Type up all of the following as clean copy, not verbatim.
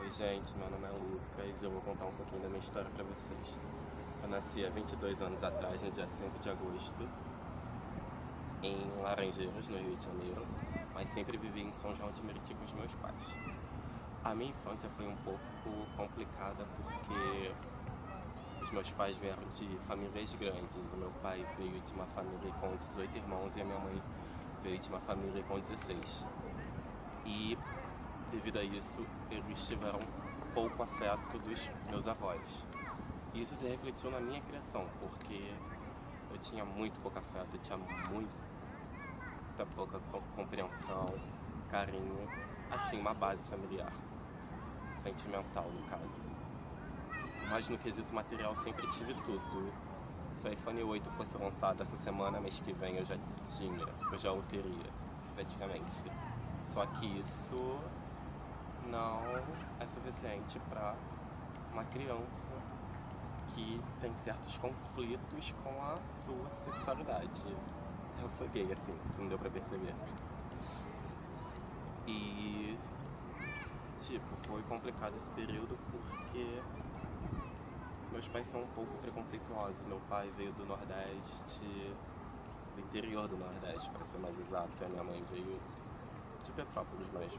Oi gente, meu nome é Lucas e eu vou contar um pouquinho da minha história pra vocês. Eu nasci há 22 anos atrás, no dia 5 de agosto, em Laranjeiras, no Rio de Janeiro, mas sempre vivi em São João de Meriti com os meus pais. A minha infância foi um pouco complicada porque os meus pais vieram de famílias grandes. O meu pai veio de uma família com 18 irmãos e a minha mãe veio de uma família com 16. E devido a isso, eles tiveram pouco afeto dos meus avós. E isso se refletiu na minha criação, porque eu tinha muito pouco afeto, eu tinha muita pouca compreensão, carinho, assim, uma base familiar, sentimental no caso. Mas no quesito material sempre tive tudo. Se o iPhone 8 fosse lançado essa semana, mês que vem eu já o teria, praticamente. Só que isso não é suficiente para uma criança que tem certos conflitos com a sua sexualidade. Eu sou gay, assim, se não deu pra perceber. E, tipo, foi complicado esse período porque meus pais são um pouco preconceituosos. Meu pai veio do Nordeste, do interior do Nordeste, para ser mais exato, e a minha mãe veio de Petrópolis, mas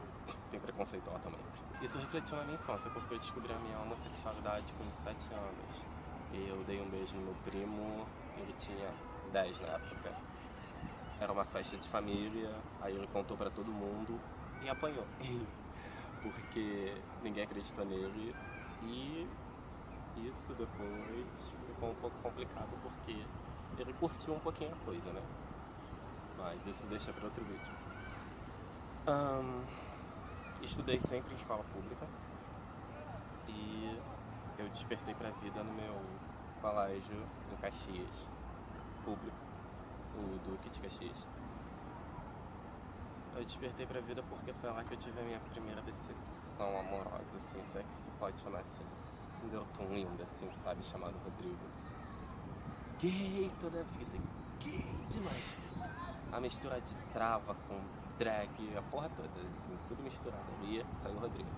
tem preconceito lá também. Isso refletiu na minha infância, porque eu descobri a minha homossexualidade com 7 anos. Eu dei um beijo no meu primo, ele tinha 10 na época. Era uma festa de família, aí ele contou pra todo mundo e apanhou. Porque ninguém acreditou nele. E isso depois ficou um pouco complicado, porque ele curtiu um pouquinho a coisa, né? Mas isso deixa pra outro vídeo. Estudei sempre em escola pública e eu despertei pra vida no meu colégio em Caxias, público, o Duque de Caxias. Eu despertei pra vida porque foi lá que eu tive a minha primeira decepção amorosa, assim, se é que se pode chamar assim. Um garoto lindo, assim, sabe, chamado Rodrigo. Gay toda a vida, gay demais. A mistura de trava com drag, a porra toda, assim, tudo misturado ali, saiu o Rodrigo.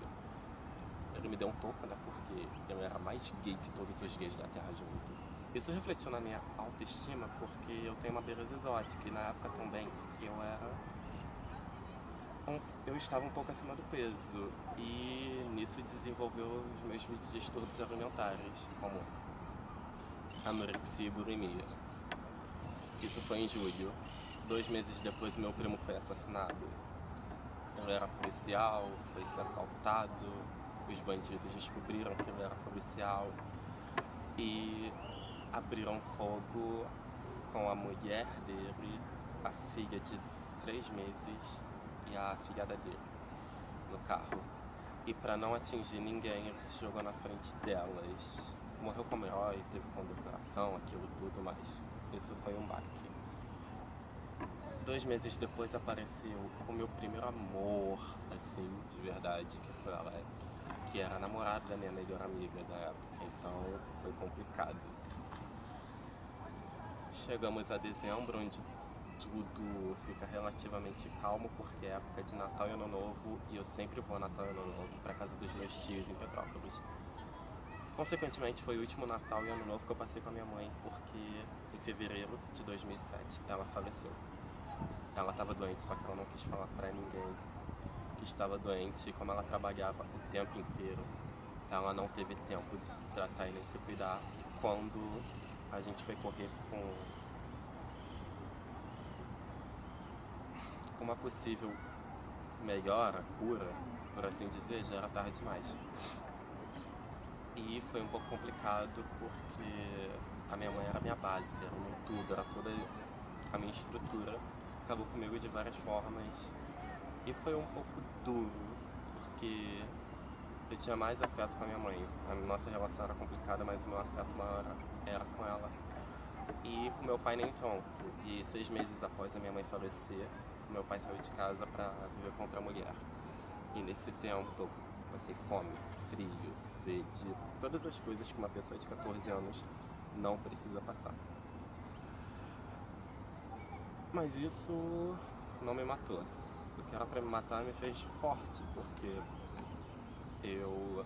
Ele me deu um toco, né, porque eu era mais gay que todos os gays da Terra junto. Isso refletiu na minha autoestima porque eu tenho uma beleza exótica e na época também eu estava um pouco acima do peso e nisso desenvolveu os meus distúrbios alimentares, como anorexia e bulimia. Isso foi em julho. 2 meses depois, meu primo foi assassinado. Ele era policial, foi ser assaltado, os bandidos descobriram que ele era policial e abriram fogo com a mulher dele, a filha de 3 meses e a afilhada dele no carro. E pra não atingir ninguém, ele se jogou na frente delas. Morreu como herói, teve condecoração, aquilo tudo, mas isso foi um baque. 2 meses depois apareceu o meu primeiro amor, assim, de verdade, que foi o Alex, que era namorado da minha melhor amiga da época, então foi complicado. Chegamos a dezembro, onde tudo fica relativamente calmo, porque é época de Natal e Ano Novo, e eu sempre vou Natal e Ano Novo pra casa dos meus tios em Petrópolis. Consequentemente, foi o último Natal e Ano Novo que eu passei com a minha mãe, porque em fevereiro de 2007 ela faleceu. Ela estava doente, só que ela não quis falar pra ninguém que estava doente, e como ela trabalhava o tempo inteiro, ela não teve tempo de se tratar e nem se cuidar. E quando a gente foi correr com uma possível melhora, cura, por assim dizer, já era tarde demais. E foi um pouco complicado porque a minha mãe era a minha base, era o meu tudo, era toda a minha estrutura. Acabou comigo de várias formas e foi um pouco duro porque eu tinha mais afeto com a minha mãe. A nossa relação era complicada, mas o meu afeto maior era com ela. E com meu pai nem tanto. E 6 meses após a minha mãe falecer, meu pai saiu de casa pra viver com outra mulher. E nesse tempo, assim, fome, frio, sede, todas as coisas que uma pessoa de 14 anos não precisa passar. Mas isso não me matou. O que era pra me matar me fez forte, porque Eu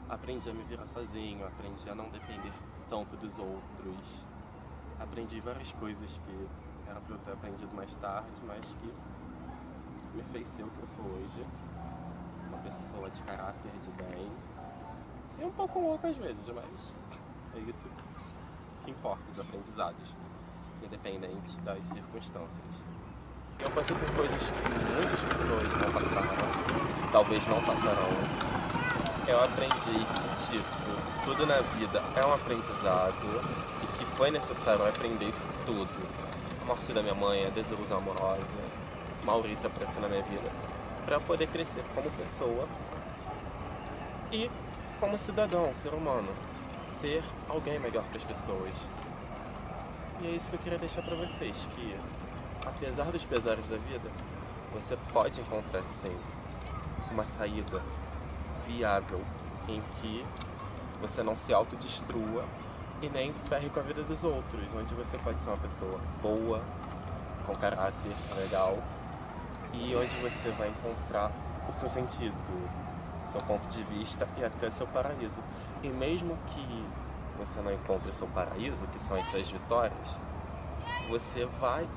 aprendi a me virar sozinho, aprendi a não depender tanto dos outros. Aprendi várias coisas que era pra eu ter aprendido mais tarde, mas que me fez ser o que eu sou hoje. Uma pessoa de caráter, de bem. E um pouco louco às vezes, mas é isso que importa, os aprendizados, independente das circunstâncias. Eu passei por coisas que muitas pessoas não passaram, talvez não passarão. Eu aprendi que, tipo, tudo na vida é um aprendizado e que foi necessário aprender isso tudo. A morte da minha mãe, a desilusão amorosa, Maurício apareceu na minha vida, para poder crescer como pessoa e como cidadão, ser humano, ser alguém melhor para as pessoas. E é isso que eu queria deixar para vocês, que apesar dos pesares da vida, você pode encontrar sim uma saída viável em que você não se autodestrua e nem ferre com a vida dos outros, onde você pode ser uma pessoa boa, com caráter legal e onde você vai encontrar o seu sentido, seu ponto de vista e até seu paraíso. E mesmo que você não encontre o seu paraíso, que são as suas vitórias, você vai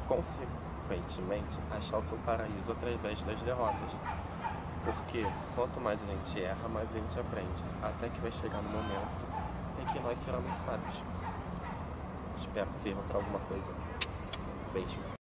consequentemente achar o seu paraíso através das derrotas. Porque quanto mais a gente erra, mais a gente aprende. Até que vai chegar no momento em que nós seremos sábios. Espero que sirva para alguma coisa. Beijo.